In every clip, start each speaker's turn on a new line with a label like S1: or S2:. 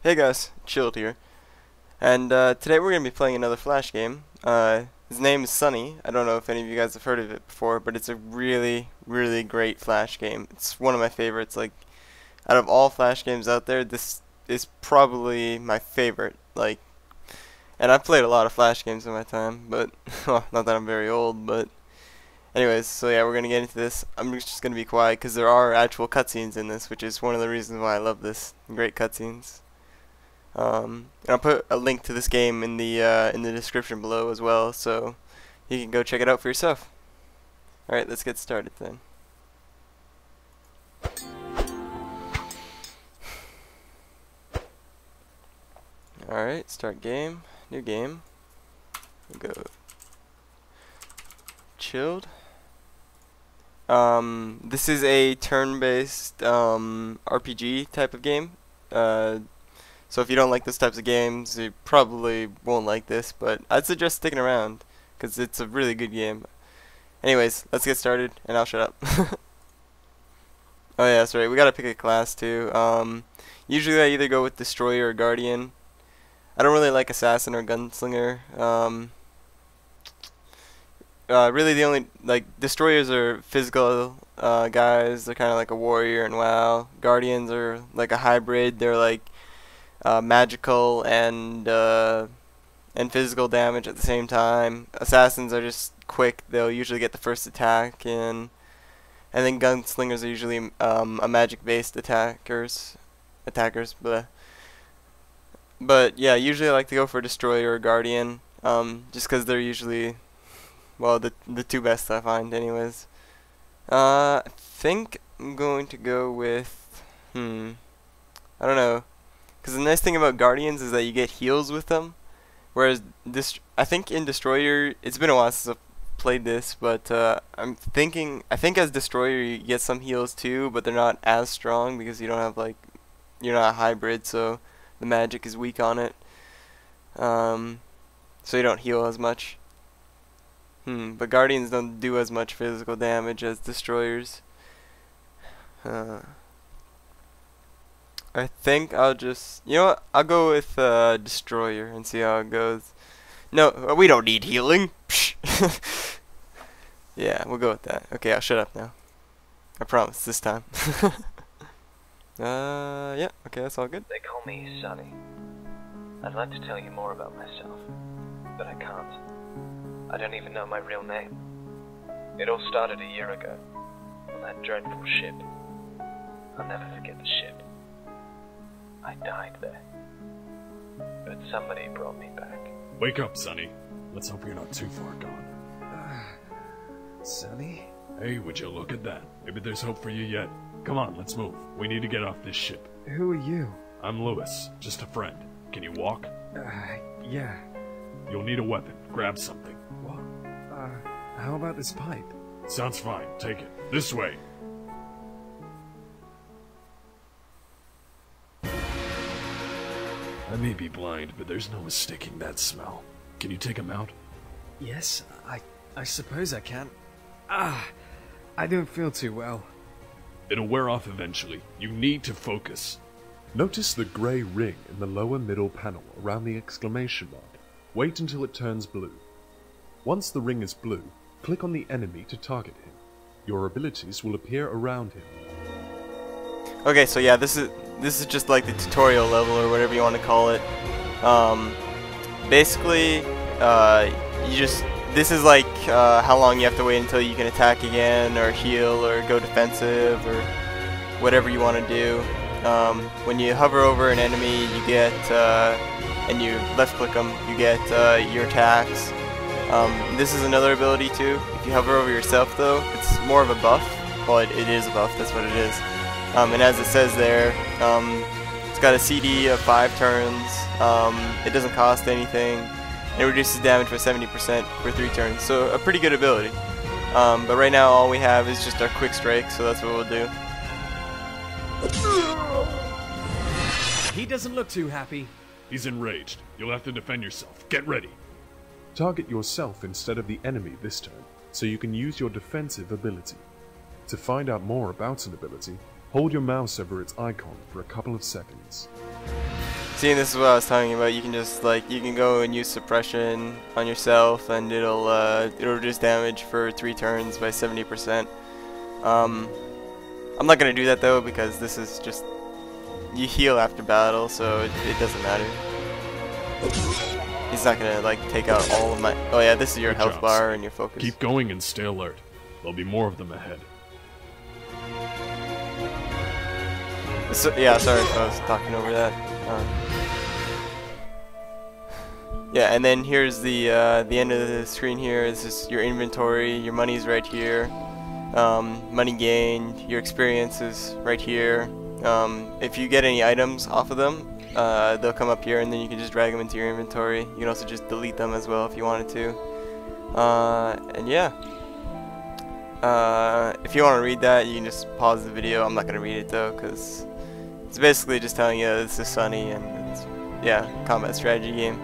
S1: Hey guys, Chilled here, and today we're going to be playing another Flash game. His name is Sonny. I don't know if any of you guys have heard of it before, but it's a really, really great Flash game. It's one of my favorites. Like, out of all Flash games out there, this is probably my favorite. Like, and I've played a lot of Flash games in my time, but, well, not that I'm very old, but anyways, so yeah, we're going to get into this. I'm just going to be quiet because there are actual cutscenes in this, which is one of the reasons why I love this. Great cutscenes. And I'll put a link to this game in the description below as well, so you can go check it out for yourself. Alright, let's get started then. Alright, start game, new game. We'll go Chilled. This is a turn-based RPG type of game. So if you don't like those types of games, you probably won't like this, but I'd suggest sticking around, because it's a really good game. Anyways, let's get started, and I'll shut up. Oh yeah, that's right, we gotta pick a class too. Usually I either go with Destroyer or Guardian. I don't really like Assassin or Gunslinger. Really the only, like, Destroyers are physical guys, they're kind of like a warrior in WoW. Guardians are like a hybrid, they're like magical and physical damage at the same time. Assassins are just quick; they'll usually get the first attack in, and then gunslingers are usually a magic-based attackers. But yeah, usually I like to go for Destroyer or Guardian, just because they're usually, well, the two best I find, anyways. I think I'm going to go with I don't know. Because the nice thing about Guardians is that you get heals with them, whereas I think in Destroyer, it's been a while since I've played this, but I think as Destroyer you get some heals too, but they're not as strong because you don't have, like, you're not a hybrid, so the magic is weak on it, so you don't heal as much. But Guardians don't do as much physical damage as Destroyers. I think I'll just, you know what, I'll go with Destroyer and see how it goes. No, we don't need healing. Yeah, we'll go with that. Okay, I'll shut up now. I promise, this time. Yeah, okay, that's all good.
S2: They call me Sonny. I'd like to tell you more about myself, but I can't. I don't even know my real name. It all started a year ago, on that dreadful ship. I'll never forget the ship. I died there, but somebody brought me back.
S3: Wake up, Sonny. Let's hope you're not too far gone.
S4: Sonny?
S3: Hey, would you look at that? Maybe there's hope for you yet. Come on, let's move. We need to get off this ship.
S4: Who are you?
S3: I'm Lewis, just a friend. Can you walk?
S4: Yeah.
S3: You'll need a weapon. Grab something.
S4: What? How about this pipe?
S3: Sounds fine. Take it. This way. I may be blind, but there's no mistaking that smell. Can you take him out?
S4: Yes, I suppose I can. I don't feel too well.
S3: It'll wear off eventually. You need to focus.
S5: Notice the grey ring in the lower middle panel around the exclamation mark. Wait until it turns blue. Once the ring is blue, click on the enemy to target him. Your abilities will appear around him.
S1: Okay, so yeah, this is just like the tutorial level or whatever you want to call it. Basically, this is like how long you have to wait until you can attack again, or heal, or go defensive, or whatever you want to do. When you hover over an enemy, you get, and you left click them, you get your attacks. This is another ability too. If you hover over yourself though, it's more of a buff. Well, it is a buff, that's what it is. And as it says there, it's got a CD of 5 turns, it doesn't cost anything, and it reduces damage by 70% for 3 turns, so a pretty good ability. But right now all we have is just our quick strike, so that's what we'll do.
S4: He doesn't look too happy.
S3: He's enraged. You'll have to defend yourself. Get ready.
S5: Target yourself instead of the enemy this turn, so you can use your defensive ability. To find out more about an ability, hold your mouse over its icon for a couple of seconds.
S1: See, this is what I was telling you about. You can just you can go and use suppression on yourself, and it'll reduce damage for 3 turns by 70%. I'm not gonna do that though because this is just you heal after battle, so it doesn't matter. He's not gonna take out all of my. Oh yeah, this is your
S3: Good
S1: health
S3: job,
S1: bar
S3: Sonny.
S1: and your focus.
S3: Keep going and stay alert. There'll be more of them ahead.
S1: So, yeah, sorry if I was talking over that. Yeah, and then here's the end of the screen here. This is your inventory. Your money's right here. Money gained. Your experience is right here. If you get any items off of them, they'll come up here, and then you can just drag them into your inventory. You can also just delete them as well if you wanted to. And yeah. If you want to read that, you can just pause the video. I'm not going to read it though, because it's basically just telling you this is Sonny, and it's, yeah, combat strategy game.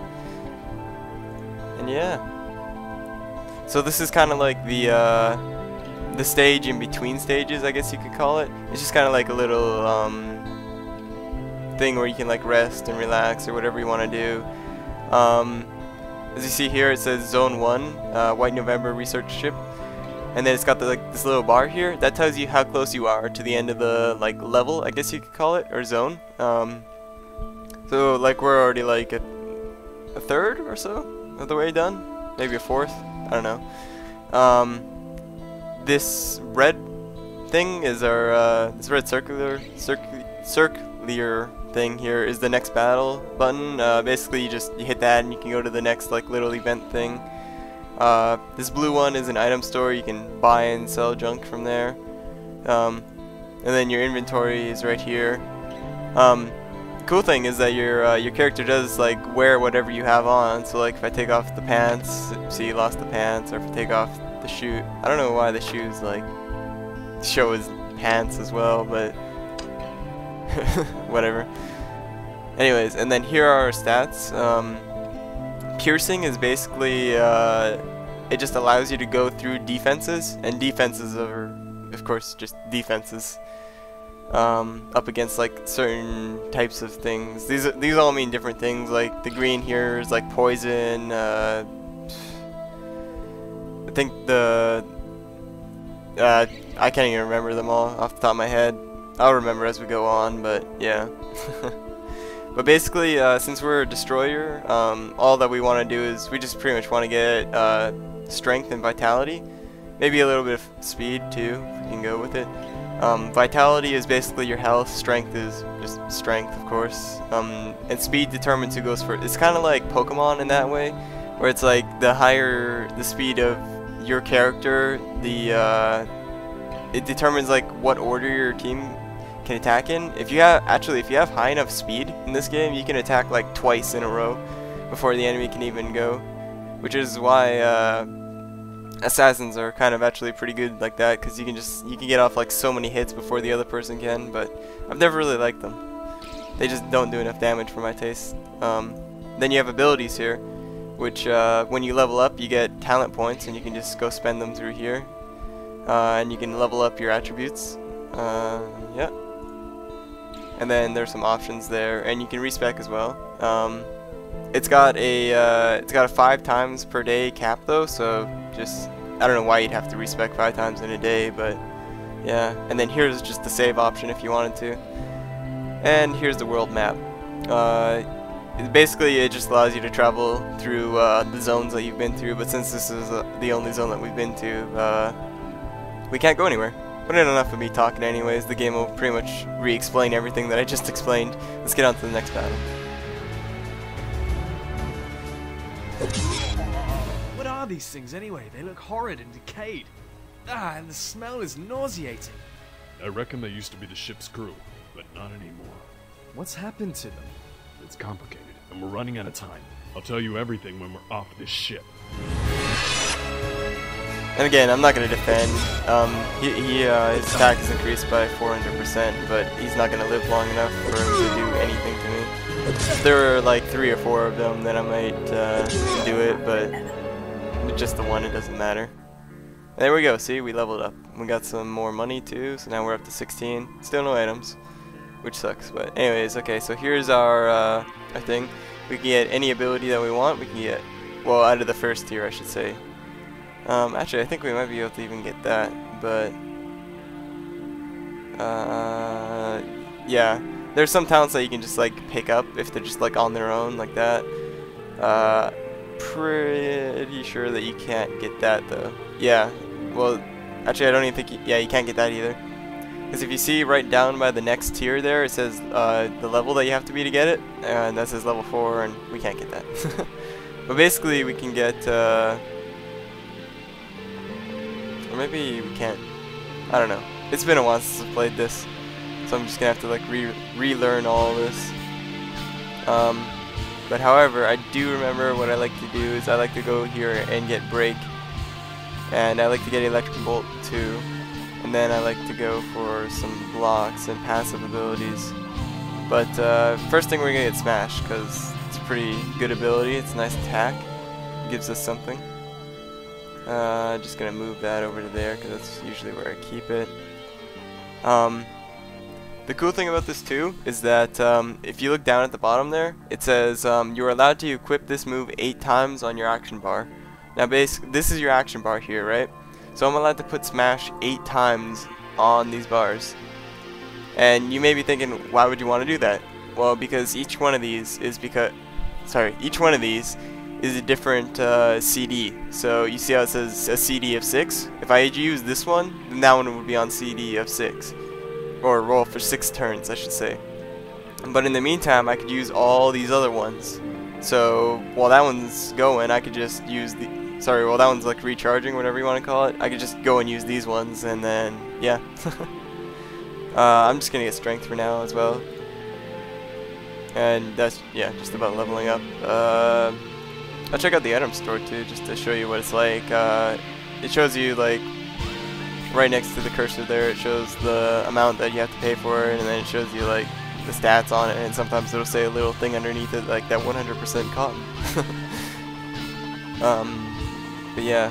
S1: And yeah. So this is kind of like the stage in between stages, I guess you could call it. It's just kind of like a little thing where you can rest and relax or whatever you want to do. As you see here, it says Zone 1, White November research ship. And then it's got this little bar here that tells you how close you are to the end of the level, I guess you could call it, or zone. So we're already a third or so of the way done, maybe a fourth, I don't know. This red thing is our this red circular thing here is the next battle button. Basically, you hit that and you can go to the next little event thing. This blue one is an item store. You can buy and sell junk from there. And then your inventory is right here. Cool thing is that your character does wear whatever you have on. So if I take off the pants, see, lost the pants, or if I take off the shoe, I don't know why the shoes show his pants as well, but whatever. Anyways, and then here are our stats. Piercing is basically it just allows you to go through defenses, and defenses are of course just defenses up against certain types of things. These all mean different things. The green here is poison. I think I can't even remember them all off the top of my head. I'll remember as we go on, but yeah. But basically, since we're a destroyer, all that we want to do is we just pretty much want to get strength and vitality. Maybe a little bit of speed too, if we can go with it. Vitality is basically your health, strength is just strength, of course. And speed determines who goes first. It's kind of like Pokemon in that way, where it's the higher the speed of your character, it determines what order your team can attack in. If you have high enough speed in this game, you can attack twice in a row before the enemy can even go, which is why assassins are kind of actually pretty good like that, because you can get off so many hits before the other person can. But I've never really liked them. They just don't do enough damage for my taste. Then you have abilities here, which when you level up you get talent points, and you can just go spend them through here, and you can level up your attributes. Yeah. And then there's some options there, and you can respec as well. It's got a 5 times per day cap though, so just I don't know why you'd have to respec 5 times in a day, but yeah. And then here's just the save option if you wanted to. And here's the world map. Basically, it just allows you to travel through the zones that you've been through. But since this is the only zone that we've been to, we can't go anywhere. But enough of me talking anyways. The game will pretty much re-explain everything that I just explained. Let's get on to the next battle.
S4: What are these things anyway? They look horrid and decayed. And the smell is nauseating.
S3: I reckon they used to be the ship's crew, but not anymore.
S4: What's happened to them?
S3: It's complicated, and we're running out of time. I'll tell you everything when we're off this ship.
S1: And again, I'm not going to defend. His attack is increased by 400%, but he's not going to live long enough for him to do anything to me. If there were 3 or 4 of them, then I might do it, but just the one, it doesn't matter. And there we go, see, we leveled up. We got some more money too, so now we're up to 16. Still no items. which sucks. But anyways, okay, so here's our thing. We can get any ability that we want. We can get, well, out of the first tier, I should say. Actually, I think we might be able to even get that, but yeah, there's some talents that you can just like pick up if they're just like on their own like that. Pretty sure that you can't get that though. Yeah, well, actually I don't even think yeah, you can't get that either. Because if you see right down by the next tier there, it says the level that you have to be to get it, and that says level 4, and we can't get that. But basically we can get, or maybe we can't, I don't know. It's been a while since I've played this, so I'm just gonna have to like relearn all this. But however, I do remember what I like to do is I like to go here and get break, and I like to get electric bolt too, and then I like to go for some blocks and passive abilities. But first thing we're gonna get smash because it's a pretty good ability. It's a nice attack. It gives us something. Just gonna move that over to there because that's usually where I keep it. The cool thing about this too is that if you look down at the bottom there, it says you're allowed to equip this move 8 times on your action bar. Now basically, this is your action bar here, right? So I'm allowed to put smash 8 times on these bars. And you may be thinking, why would you want to do that? Well, because each one of these is each one of these is a different CD. So you see how it says a CD of 6? If I use this one, then that one would be on CD of 6. Or roll for 6 turns, I should say. But in the meantime, I could use all these other ones. So while that one's going, I could just use the... Sorry, while that one's like recharging, whatever you want to call it, I could just go and use these ones, and then, yeah. I'm just gonna get strength for now as well. And that's, yeah, just about leveling up. I'll check out the item store too, just to show you what it's like. It shows you, like, right next to the cursor there, it shows the amount that you have to pay for it, and then it shows you, like, the stats on it, and sometimes it'll say a little thing underneath it, like that 100% cotton. But yeah,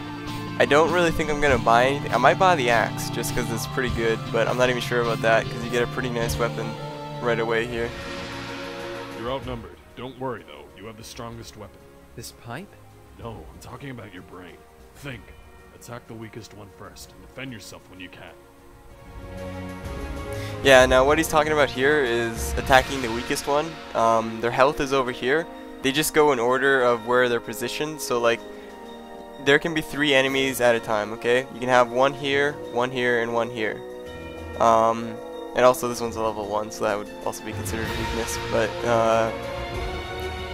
S1: I don't really think I'm gonna buy anything. I might buy the axe just because it's pretty good, but I'm not even sure about that because you get a pretty nice weapon right away here.
S3: You're outnumbered. Don't worry though, you have the strongest weapon.
S4: This pipe?
S3: No, I'm talking about your brain. Think. Attack the weakest one first, and defend yourself when you can.
S1: Yeah, now what he's talking about here is attacking the weakest one. Their health is over here. They just go in order of where they're positioned, so like, there can be 3 enemies at a time, okay? You can have one here, and one here. And also this one's a level 1, so that would also be considered weakness, but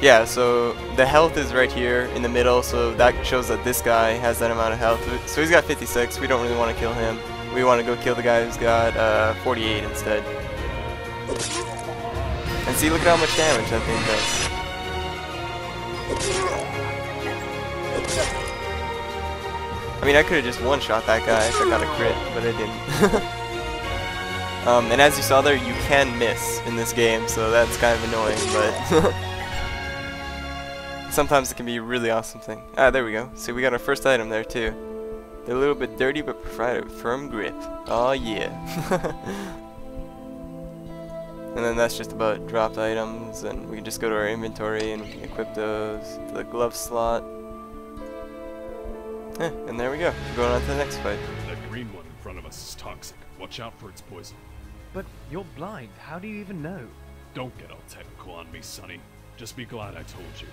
S1: yeah, so the health is right here in the middle, so that shows that this guy has that amount of health. So he's got 56, we don't really want to kill him. We want to go kill the guy who's got 48 instead. And see, look at how much damage that thing does. I mean, I could have just one-shot that guy if I got a crit, but I didn't. And as you saw there, you can miss in this game, so that's kind of annoying, but sometimes it can be a really awesome thing. Ah, there we go. See, we got our first item there, too. They're a little bit dirty, but provided with firm grip. Oh, yeah. And then that's just about dropped items, and we can just go to our inventory and we can equip those to the glove slot. And there we go. We're going on to the next fight.
S3: That green one in front of us is toxic. Watch out for its poison.
S4: But you're blind. How do you even know?
S3: Don't get all technical on me, Sonny. Just be glad I told you.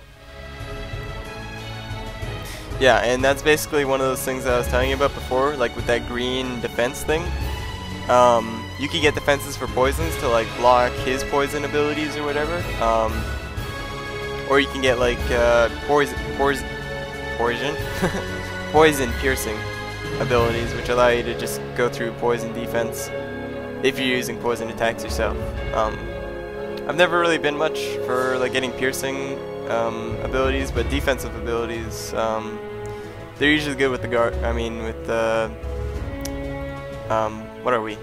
S1: Yeah, and that's basically one of those things that I was telling you about before, like with that green defense thing. You can get defenses for poisons to like block his poison abilities or whatever. Or you can get like poison piercing abilities, which allow you to just go through poison defense if you're using poison attacks yourself. I've never really been much for like getting piercing abilities, but defensive abilities, they're usually good with the guard. I mean, with the what are we?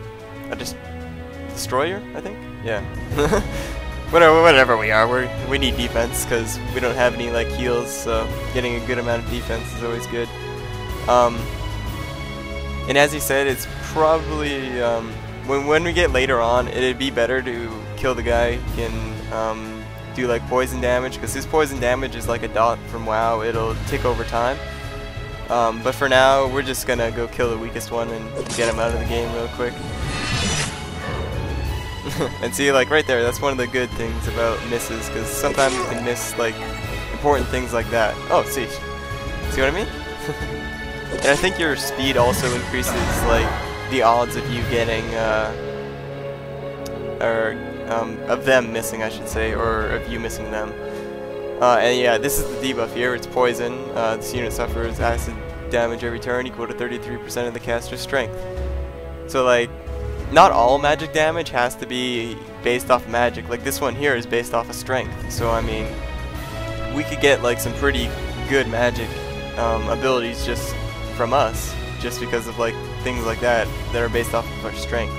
S1: Just destroyer, I think. Yeah. Whatever we are, we need defense because we don't have any like heals. So getting a good amount of defense is always good. And as he said, it's probably when we get later on, it'd be better to kill the guy, you can do like poison damage, because his poison damage is like a dot from WoW. It'll tick over time. But for now, we're just gonna go kill the weakest one and get him out of the game real quick. And see, like right there, that's one of the good things about misses, because sometimes you can miss like important things like that. Oh, see what I mean? And I think your speed also increases like the odds of you getting, of them missing, I should say, or of you missing them. And yeah, this is the debuff here. It's poison. This unit suffers acid damage every turn, equal to 33% of the caster's strength. So like, not all magic damage has to be based off magic. Like this one here is based off of strength. So I mean, we could get like some pretty good magic abilities just from us, just because of like things like that are based off of our strength.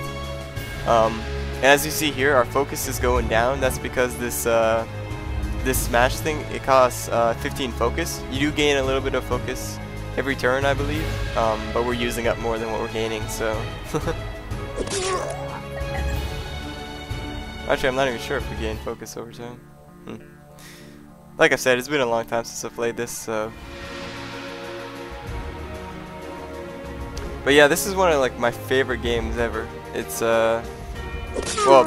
S1: And as you see here, our focus is going down. That's because this this smash thing, it costs 15 focus. You do gain a little bit of focus every turn, I believe, but we're using up more than what we're gaining, so. Actually, I'm not even sure if we gain focus over time. Like I said, it's been a long time since I played this, so. But yeah, this is one of like my favorite games ever. It's well,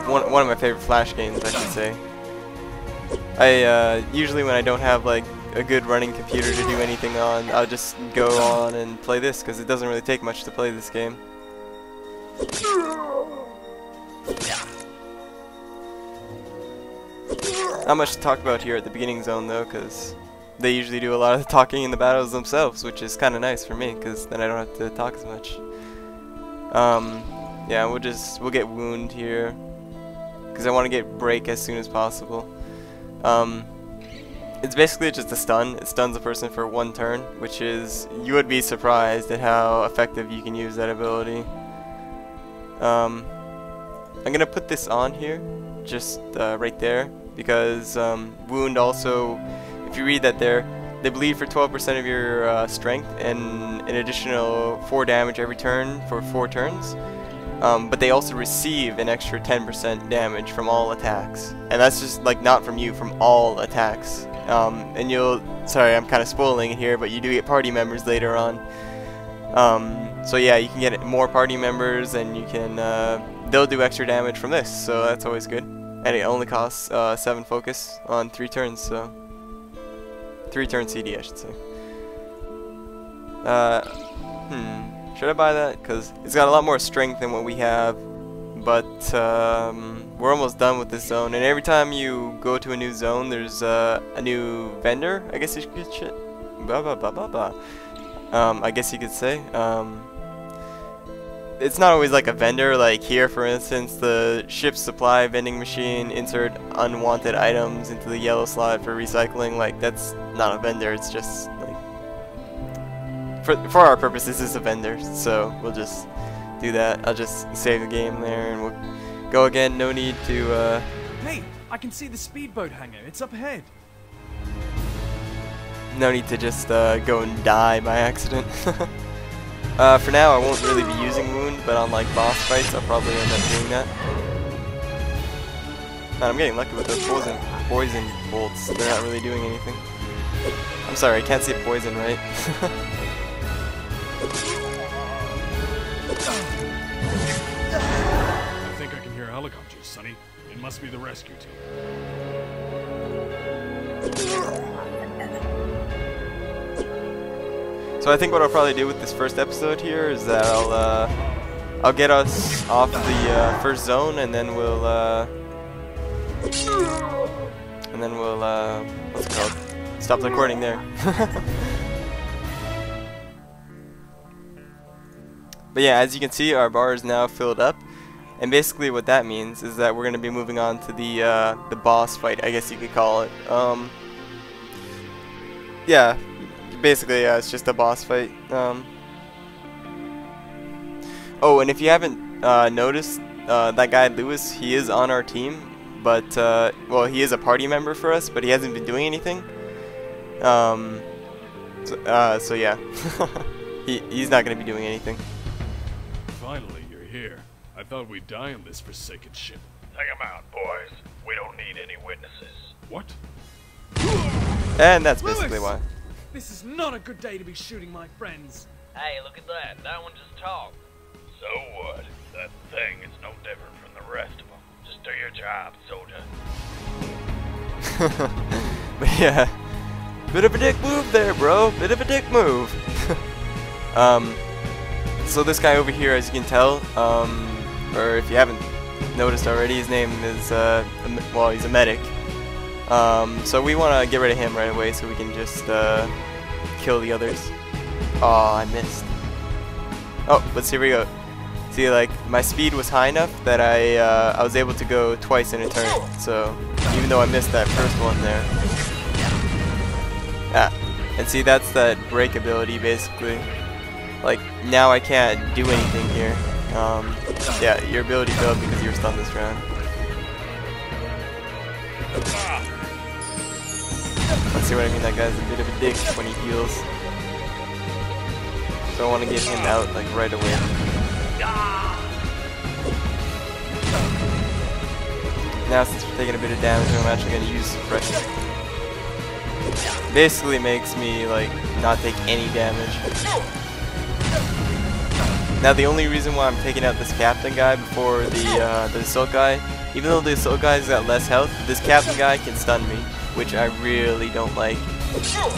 S1: one of my favorite Flash games, I should say. I usually when I don't have like a good running computer to do anything on, I'll just go on and play this, because it doesn't really take much to play this game. Not much to talk about here at the beginning zone though, because they usually do a lot of the talking in the battles themselves, which is kind of nice for me, because then I don't have to talk as much. Yeah, we'll get wound here, because I want to get break as soon as possible. It's basically just a stun. It stuns a person for 1 turn, which is, you would be surprised at how effective you can use that ability. I'm gonna put this on here, just right there, because wound also, if you read that there, they bleed for 12% of your strength and an additional 4 damage every turn for 4 turns. But they also receive an extra 10% damage from all attacks, and that's just like not from you, from all attacks. And sorry, I'm kind of spoiling it here, but you do get party members later on. So yeah, you can get more party members, and you can they'll do extra damage from this, so that's always good. And it only costs 7 focus on 3 turns, so 3 turn CD, I should say. Should I buy that? Because it's got a lot more strength than what we have, but we're almost done with this zone, and every time you go to a new zone, there's a new vendor, I guess you could I guess you could say. It's not always like a vendor, like here for instance, the ship's supply vending machine, insert unwanted items into the yellow slot for recycling. Like, that's not a vendor, it's just like, for our purposes it's a vendor, so we'll just do that. I'll just save the game there and we'll go again. No need to
S4: Hey, I can see the speedboat hangar. It's up ahead.
S1: no need to just go and die by accident. For now I won't really be using wound, but on like boss fights I'll probably end up doing that. Man, I'm getting lucky with those poison bolts. They're not really doing anything. I'm sorry, I can't say poison, right?
S3: I think I can hear helicopters, Sonny. It must be the rescue team.
S1: So I think what I'll probably do with this first episode here is that I'll get us off the first zone, and then we'll what's it called? Stop the recording there. But yeah, as you can see, our bar is now filled up, and basically what that means is that we're going to be moving on to the boss fight, I guess you could call it. Yeah, basically, it's just a boss fight. Oh, and if you haven't noticed, that guy Lewis, he is on our team, but well, he is a party member for us, but he hasn't been doing anything. So yeah, he's not going to be doing anything.
S3: Finally, you're here. I thought we'd die on this forsaken ship.
S6: Take him out, boys. We don't need any witnesses.
S3: What?
S1: And that's basically
S4: Lewis!
S1: why.
S4: This is not a good day to be shooting my friends.
S2: Hey, look at that. No one just talked.
S6: So what? That thing is no different from the rest of them. Just do your job, soldier.
S1: But yeah, bit of a dick move there, bro. Bit of a dick move. So this guy over here, as you can tell, or if you haven't noticed already, his name is, well, he's a medic. So we want to get rid of him right away so we can just kill the others. Oh, I missed. Oh, but here we go. See, like, my speed was high enough that I was able to go twice in a turn. So even though I missed that first one there. Ah, and see, that's that break ability basically. Like, now I can't do anything here. Yeah, your ability failed because you were stunned this round. Let's see what I mean. That guy's a bit of a dick when he heals. So I want to get him out like right away. Now since we're taking a bit of damage, I'm actually going to use suppression. Basically makes me like not take any damage. Now the only reason why I'm taking out this captain guy before the assault guy, even though the assault guy's got less health, this captain guy can stun me, which I really don't like.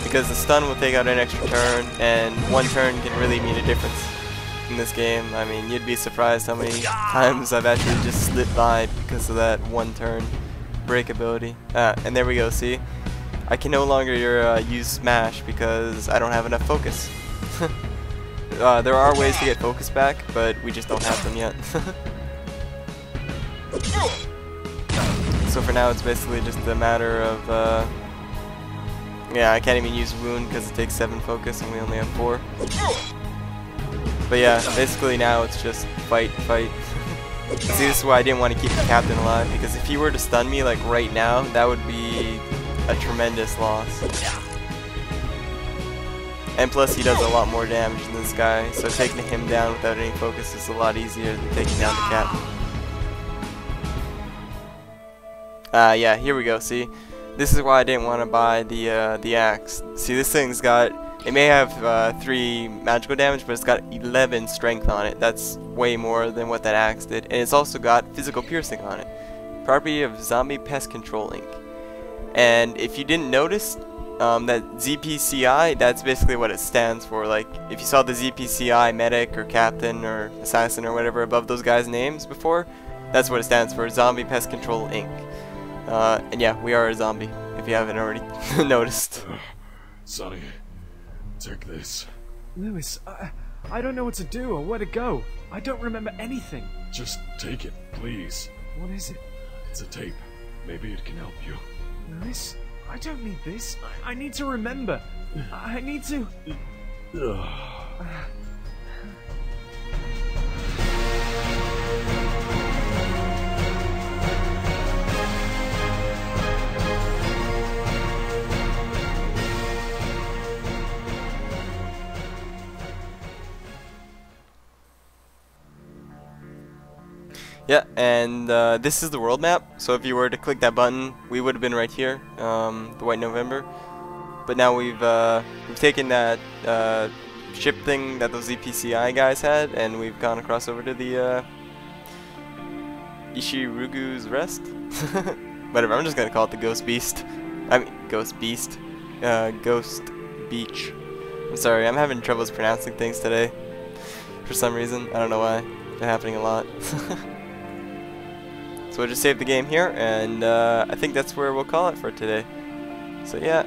S1: Because the stun will take out an extra turn, and one turn can really mean a difference in this game. I mean, you'd be surprised how many times I've actually just slipped by because of that one turn break ability. And there we go, see? I can no longer use smash because I don't have enough focus. There are ways to get focus back, but we just don't have them yet. So for now, it's basically just a matter of, yeah, I can't even use wound because it takes 7 focus and we only have 4. But yeah, basically now it's just fight, fight. See, this is why I didn't want to keep the captain alive, because if he were to stun me like right now, that would be a tremendous loss. And plus he does a lot more damage than this guy, so taking him down without any focus is a lot easier than taking down the captain. Yeah, here we go, see? This is why I didn't want to buy the axe. See, this thing's got, it may have 3 magical damage, but it's got 11 strength on it. That's way more than what that axe did. And it's also got physical piercing on it. Property of Zombie Pest Control Inc. And if you didn't notice, that ZPCI, that's basically what it stands for. Like, if you saw the ZPCI medic or captain or assassin or whatever above those guys' names before, that's what it stands for, Zombie Pest Control Inc. And yeah, we are a zombie, if you haven't already noticed.
S3: Sonny, take this.
S4: Lewis, I don't know what to do or where to go. I don't remember anything.
S3: Just take it, please.
S4: What is it?
S3: It's a tape. Maybe it can help you.
S4: Lewis, I don't need this. I need to remember. I need to...
S1: Yeah, and this is the world map, so if you were to click that button, we would have been right here, the White November. But now we've taken that ship thing that those EPCI guys had, and we've gone across over to the Ishirugu's Rest. Whatever, I'm just gonna call it the Ghost Beast. I mean, Ghost Beast. Ghost Beach. I'm sorry, I'm having troubles pronouncing things today. For some reason, I don't know why. It's happening a lot. So we'll just save the game here, and I think that's where we'll call it for today. So yeah.